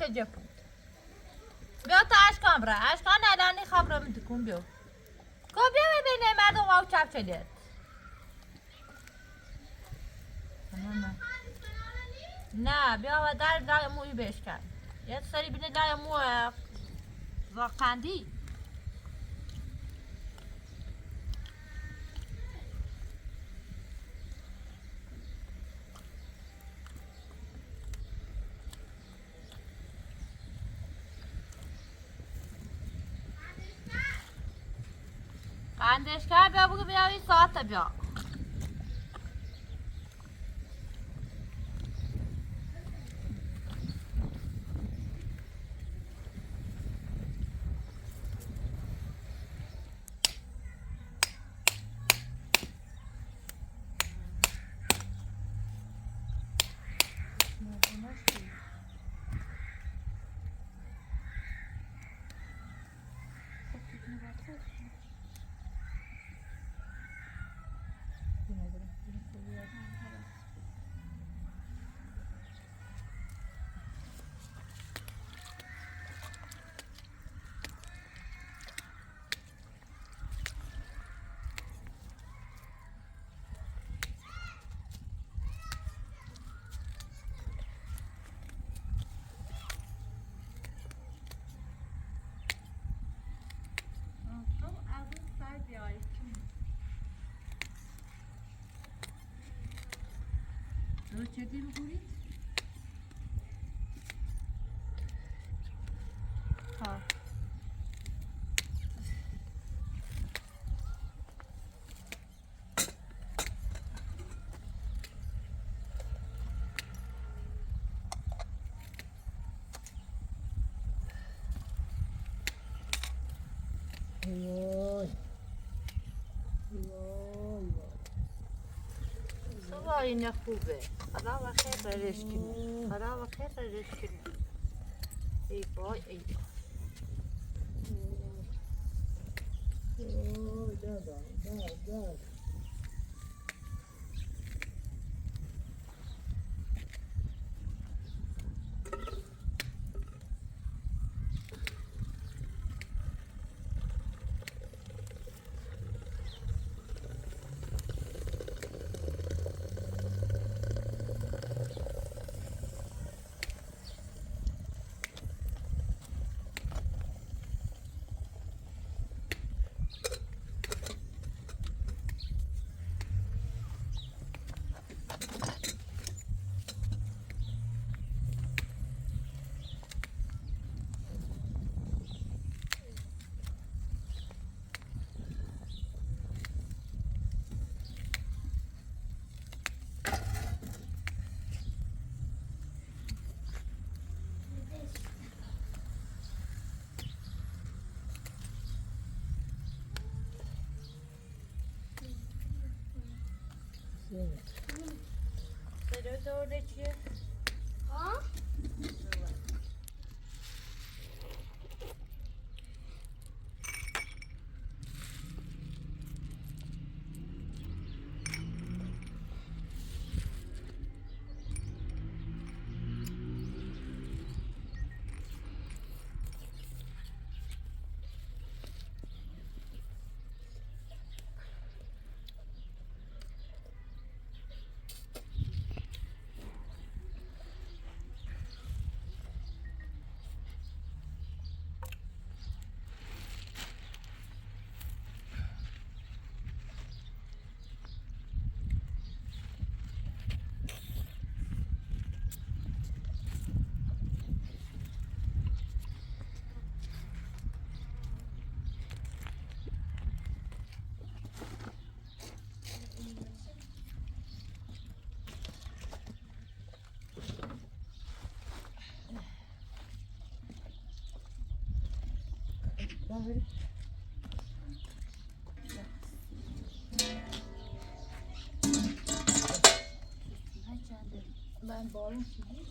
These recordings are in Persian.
که جپود بیا تا اشکان برا اشکان الانی خبر من تکون بیا بیا ببینه مردم او چپ شدید نه بیا و در موی بشکن یه سری بینه در مو زاقندی قندش کرد بیا بگو بیا این ساعت بیا رو چردی بخورید؟ ها این خوبه خدا و خیر رش کنه خدا و خیر رش کنه ای بای ای بای صدا چیه؟ ها؟ Ben bağırım şimdi.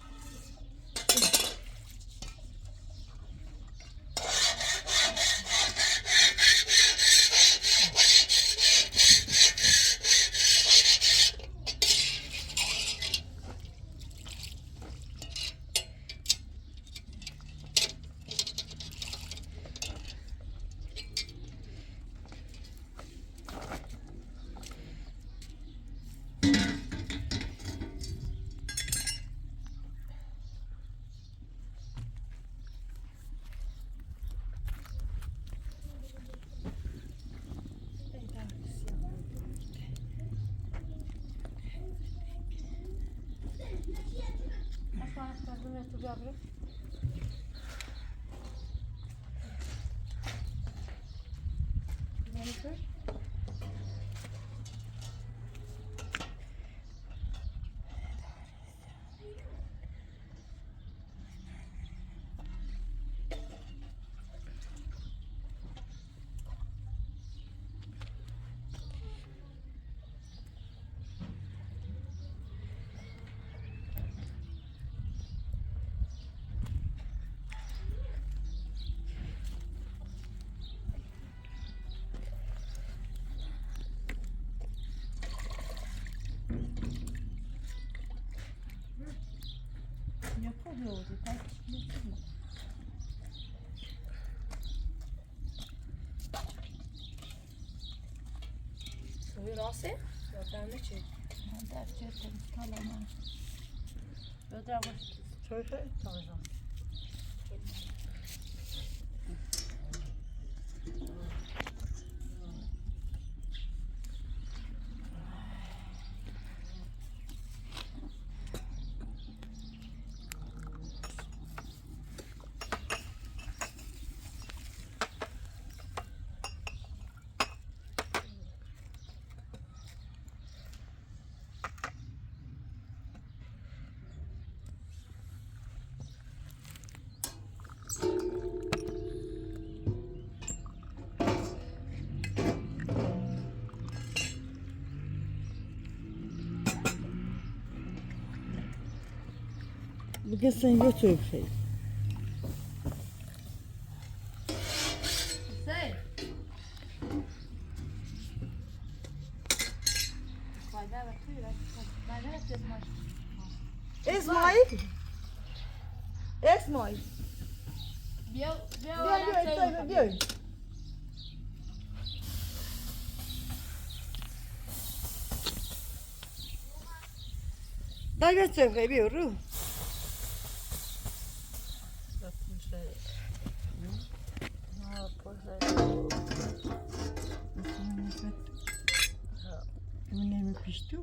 تو بگیرم سوی راسته؟ یا دمه چی؟ من در چه حالا من بدرم چوی خیلی تازه بگه sen götür şey. Say. Fayda var, tüy var. Fayda var, tüy var. İsmail. İsmail. Bia, Gel. Da götür şey bir Bu ne mi pişti?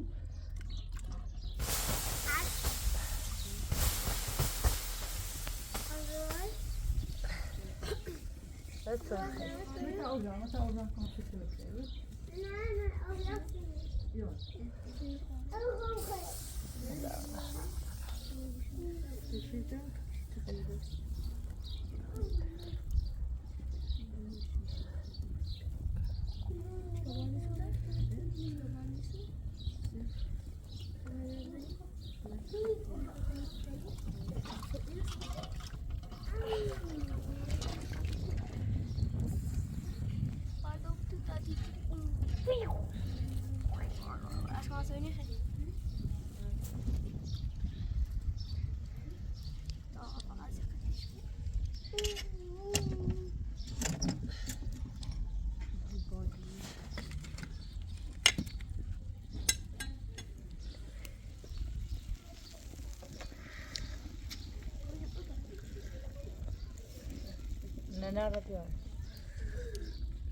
نه را بیار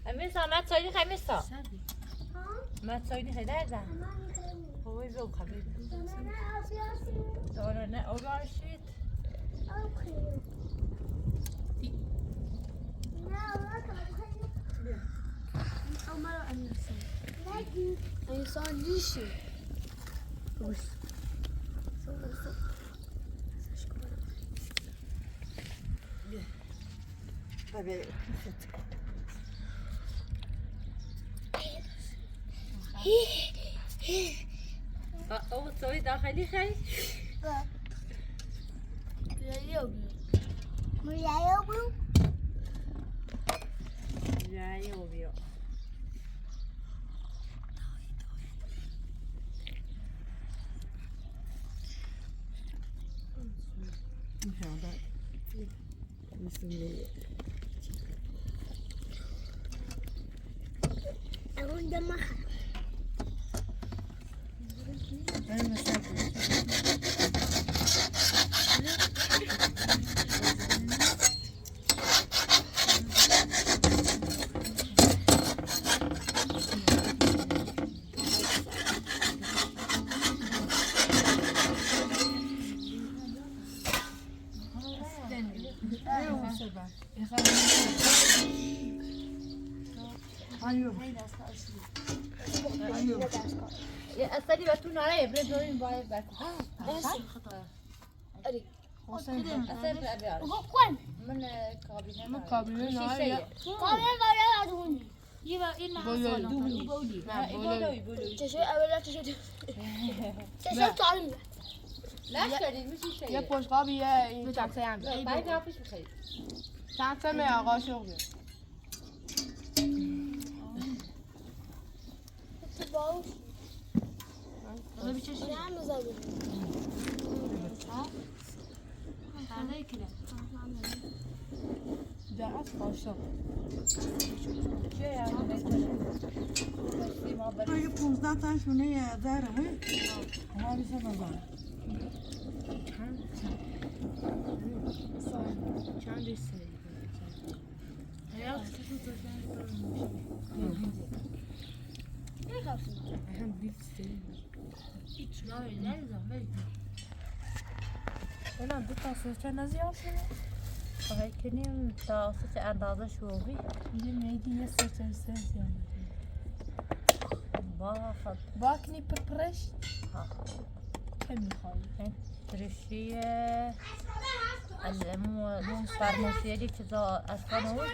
امیسا مت سایدی خیلی میسا مت سایدی خیلی درزن هوی زوب خبید داره نه او باشید انسان دیشی Tabii. او سوی داخلی خیلی جایی او بیو İnşallah. Bismillah. اون دماغ Ben mesela ایوب ایوب اصلی و تو ناره ابرز داریم باید بکن اری اصلی بیار کن من کابینه من کابینه نه کامل باید ادونی این بولوی. بولی نه، بولی چشم اولا چشم چشم تعلیم لاش کردید میشه یه پشقابی یه این چمسه هم بیار. باید آفیش بخیر چمسه می آقا شوق بیار. باوش اونو بیچش نه هم بزرگی خنده کلا درست قاشق. چیه یا سیما بر اگه 15 تاشونه یه داره وی ما بیسه نزار چند سری یا هم 20 سری هیچ نه اونم دو تا سوچه نزیاد خواهی کنیم تا سوچه اندازه شوقی یه میگی یه سری زیاد با خب باکنی پرپرش چه میخوایی؟ ترشیه المو فرماسیلی چیزا اشکانه بود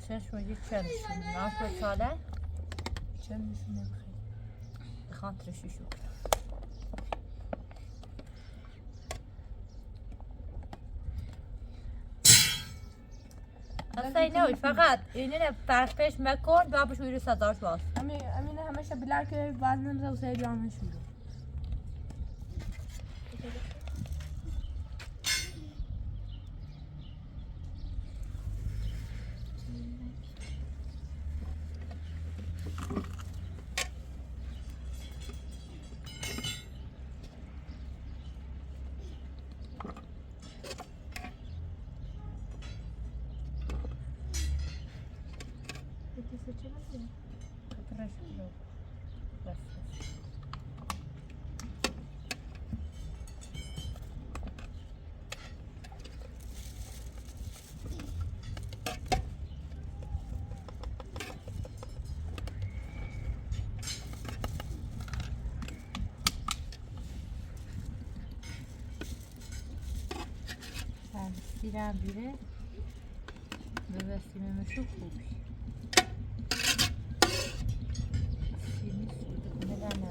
چشم میگی چندشون ناشو چاله چه میشونه بخیر بخوان ترشی شو اصلا نوی فقط اینه پرپش مکن بابش ویروس داشت باز امینه همشه بلر که بعد نمزه و سری آنش میده ترش کلو بس سیرم بیره ببستیم مشو خوبی سیمی سوده کنه دنه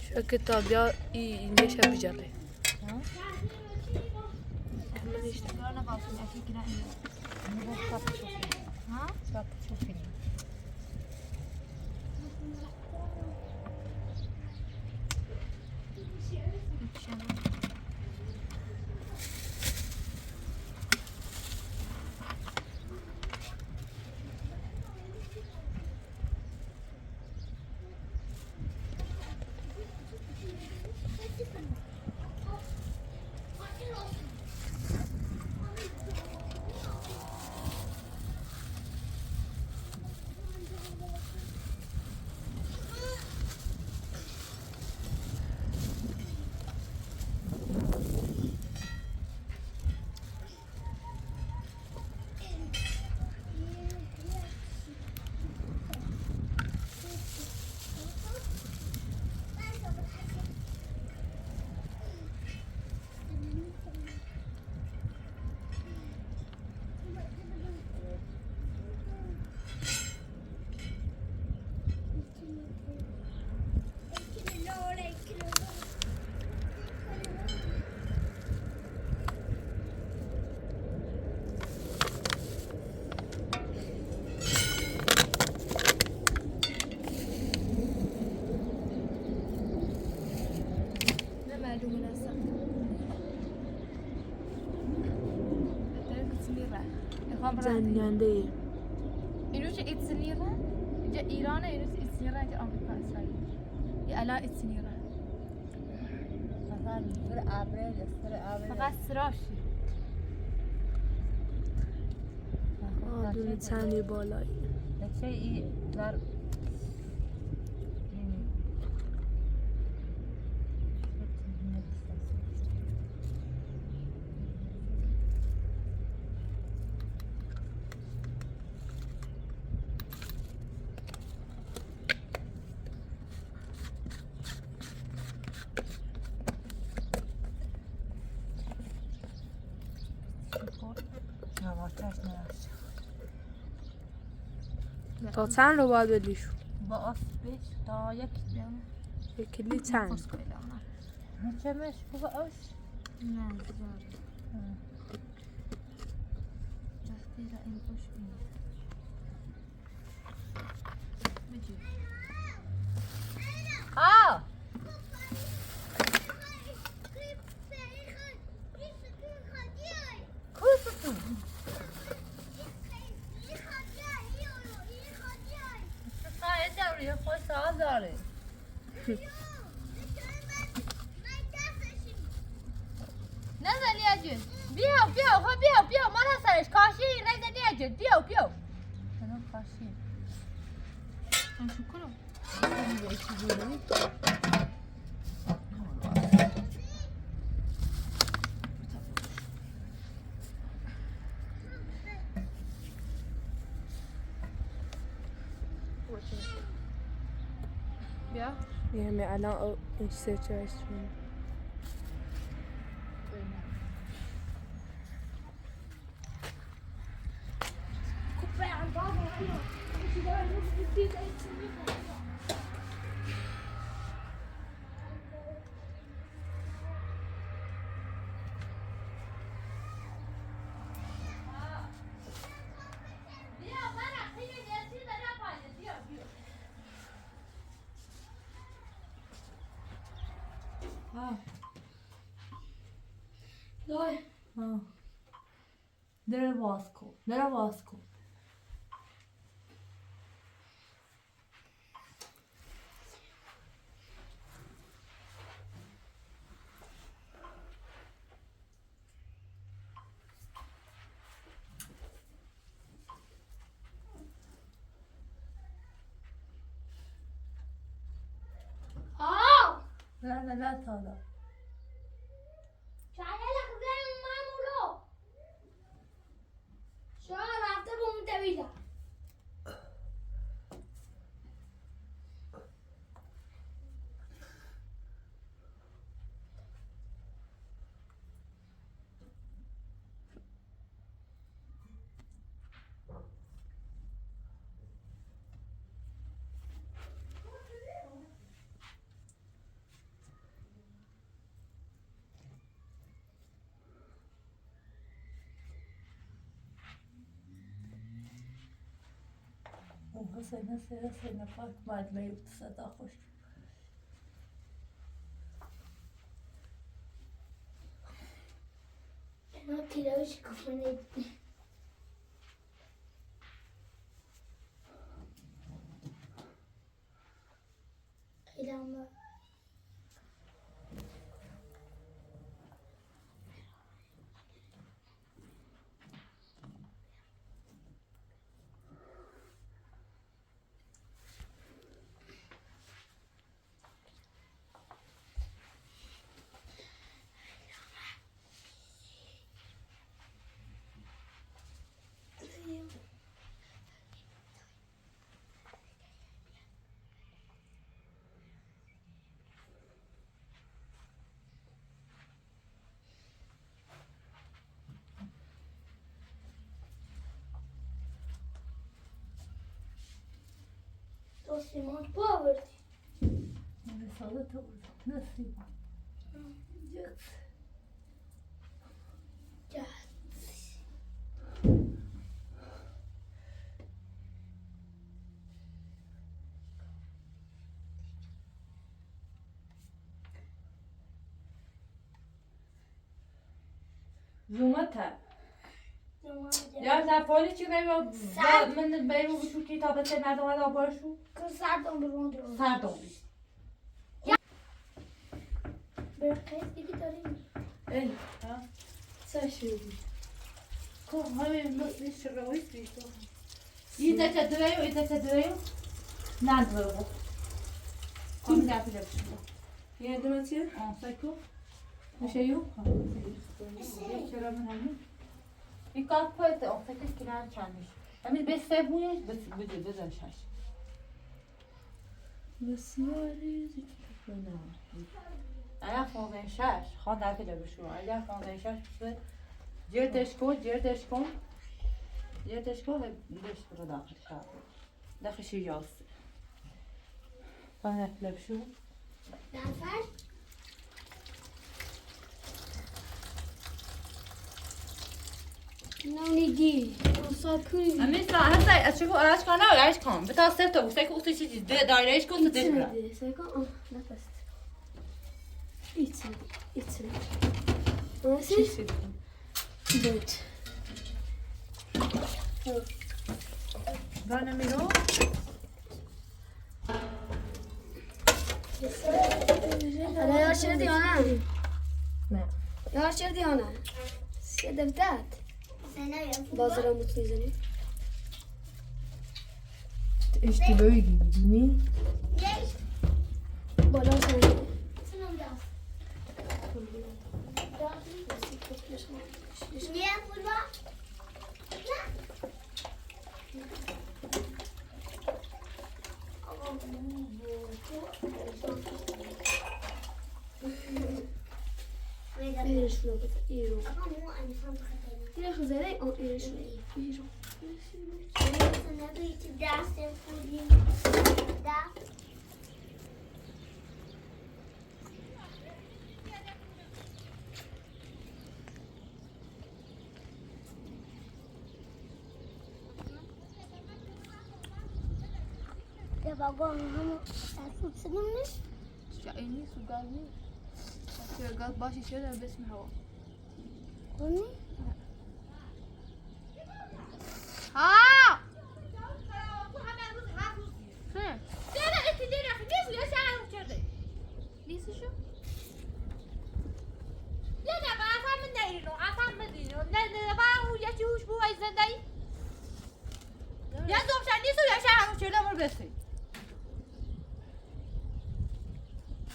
شو کتابیا اینجا شب بجره انا باصل اكيد كده انا بفكر تشوفي ها بفكر تشوفيني زننده اینو چه ایتسنیره؟ اینجا ایرانه اینو چه ایتسنیره اینجا آمریکا اسرائیل یه الا ایتسنیره فقط سراشی دونه تنی بالایی چه ای در نماتش نرسه تا چند رو باید بدیشو؟ با آسبش تا یکی دیم یک کلی چند؟ چمش خوبه اوش؟ نه بذار وقتی را این خوش بینید بجی آه کوستو سایه دوری خوش ساز داره نزنی اجل بیا خب بیا مال سرش کاشی نزنی اجل بیا منو کاشی شو کنم بیا یعنی الان این سه چشم در باز کن نه تالا حسین پاک باید میوت صدا خوش اینا پیروش کفنه اینا سیمان باوردی رسالة نصيب زومتها یا زفالی چی بیمو من بیمو بشو کتابه سه مردم ها باشو که سردم برون سردم برقیت دیگه داریم ای ها سشیدی که همین نصفش رویت بیشتر ایده تدریو ندارم کمی دفعه بشم yardım et ya. سایکو میشه یو چرا من همین این کار پایت آفتش کنار چندش همین بسته بویش بده بذارشش بسیاری اگر 15 خان دفعه بشو اگر 15 بشه جردش کن بیدش برو داخل شاب داخل شي جاس فانا لبشو نفر نونيجي وصاكري همین ساعت هستی از چه آرش کنه آرش کن بتا سفت و سه کوسی چیزی دایرهش کن تو دش برا ساكا نفس İçin. Nasıl? Dört. Bana miro. أنا يا شردي أنا. نه. يا شردي أنا. سيدة بتاعت. بازرا متنزني. اشتباهی گیری بالا سنة. Niye burada? إيش لو بس إيرو. Ama bu anne sandıkta. إيش خزانة أو إيش إيرو. Sana da içi dersin kurayım. Da. Ya bagon هم أكيد سنمش. شقيني سجالني قال باشي شيء باسم هوا Onu. ها ليش شو Ya zomşan ne söylüyor şahane şöyle mor besi.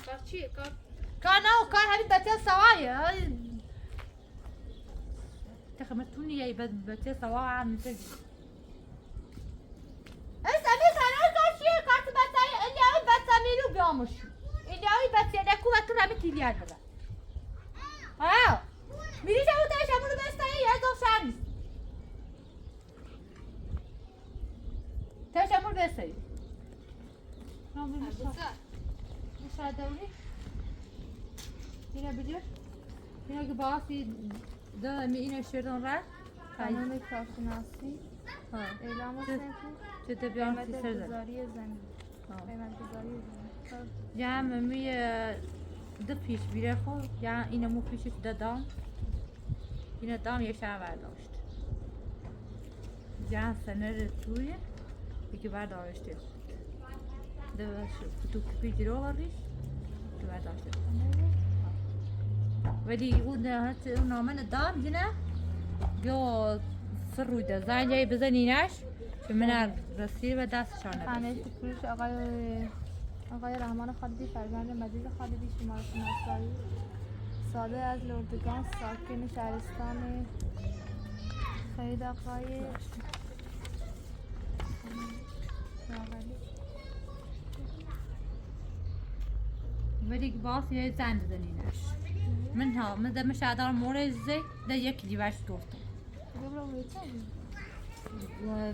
كارتشي كار Kana o kar hadi bete savaya. تخمتوني يا بete savaya مثل. اسمي sana karşı kartı batayı eliyi batamıyla görmüş. Eliyi batayla kuvvetli bir tilyer bana. Ha. Biri çabuk da şamuru bestayı ya zomşan. تشمر بسي مشاهده ولي هنا بجر هنا قباسي ده مئين الشيرون راح قانون کارشناسی ها اعلام سنفی جدا بيان قیمت في سرد گذاری زمین قیمت گذاری زمین جام مي دفيش بيرخو يا إنا مو فيش دام إنا دام يشعر برداشت جام سنر تويه که برداشته دوست فوتوکوپی جلو وریش که برداشته ولی اون نامه دام جنه بیا سر روی ده زنجایی بزنینش که من رسیر و دستشانه خانه فروش آقای رحمان خالدی فرزند مجید خالدی شماره شناسایی ساده از لردگان ساکن شهرستان خرید آقای ولی باز یه زن بزنینش من ده مشاهدار مورزه ده یک لیوش گفتم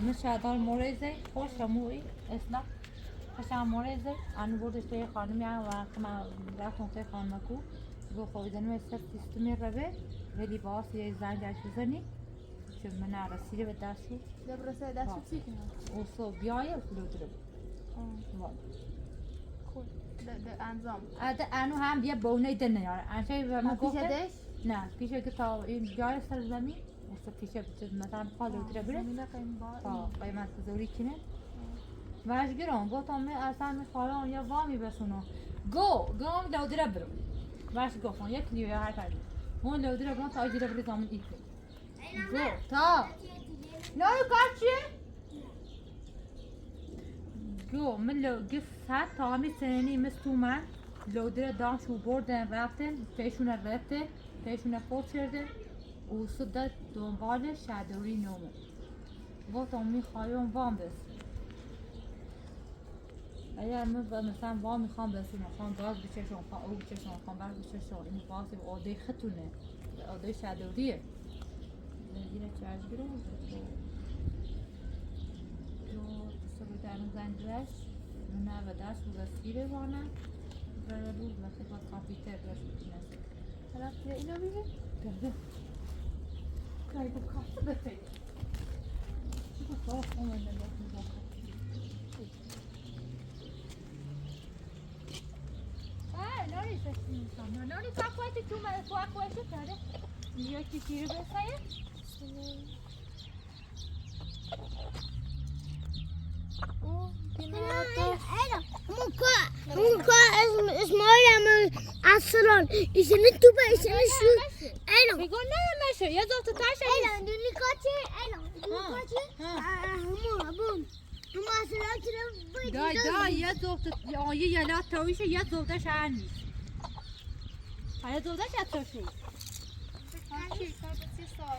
مشاهدار مورزه خوش هموی اسلام خوشم مورزه آن بردش توی خانمی و کما رفتم توی خانمکو گو خویدن و سر سیستمی ربه ولی باز یه زن جاش بزنی که من رسیده به دستو دبرسه دستو چی کنم؟ اوسو بیایه کلو درم خوب ده انزام ده انو هم بیا بونه دنه یاره انشای به من گفته پیشدش؟ نه پیشه که تا این جای سر زمین اوسو پیشه بچه مثلا خاله دره بره زمین قیم با تا قیمت بزوری کنه وشگران گفتم من اصلا میخوام یا وامی بسونم گام لو دره برم وش گفتم یک لیو یا هر کاری اون لو دره برم تا اجره بری زمان ایکه گو تا نه کارچیه جو من لو قف ساعت تا همه سنینی مستومن لو دره دام شو بردن رفتن پیشون رفتن پیشون فوت شده و صدت دنبال شادوری نومه گفتم میخوایم وام بس اگر من مثلا وام میخوام بسیم میخوام گاز بچشم میخوام او بچشم میخوام برق بچشم این واسه عاده خطونه عاده شادوریه yine çarşı bir oldu. Yo, sabırdan zandılar. Buna ve ders uzasıyla bana. Böyle bu vakit var kapiter biraz. خلاص يا إلى بيبي Kaydı kalktı da tek. Şu soğuk olmadan bakın. نوري تسمين صنع نوري فاكوة تشوما فاكوة شو هذا نيو كتير بس هيا اسماعيل من عصران إذا نتوبة إذا نشو أنا يقول لا ماشي يا زوجة تعيش أنا دوني كاتي أنا دوني كاتي هم أبون هم عصران ترى دا یه زوجة یه یلات تاویشه یه زوجة شعنی. یه زوجة چه تاشی؟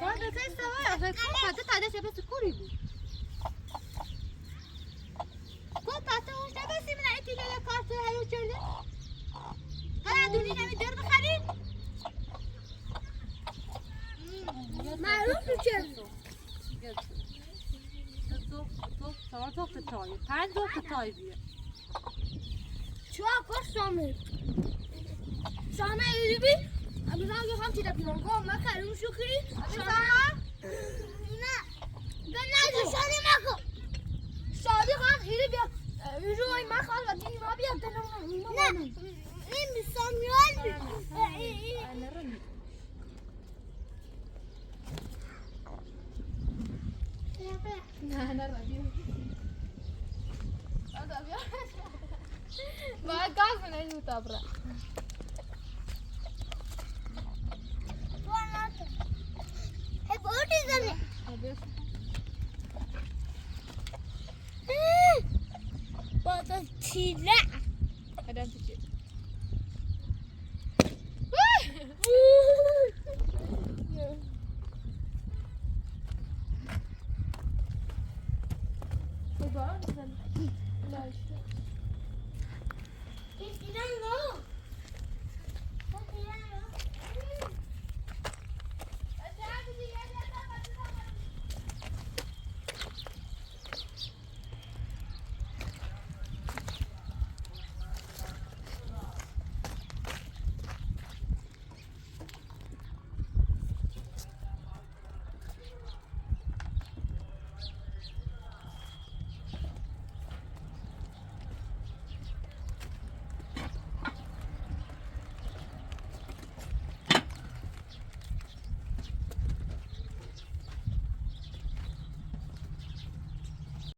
هذا زي سواء هذا تعدي شبه سكوري بود. كنت تعطوش بس من عندي لا كارت هاي وشلة. هلا دوني نبي دير بخارين. معروف شو چهار زوجة تای، 5 زوجة تای بیه. شو أقول سامر سامر يبي أبي راجع خمسة دقيقة قام ما كلام شو كري سامر لا بنادي شادي ماكو شادي خان يبي يجوا ما خال ودي ما بيقدر لا إيه سامر أنا رمي أنا رمي هذا أبي ما قاعد من أي متابرة هي بودي زني أبي بودي تيلا هذا تجي It's no.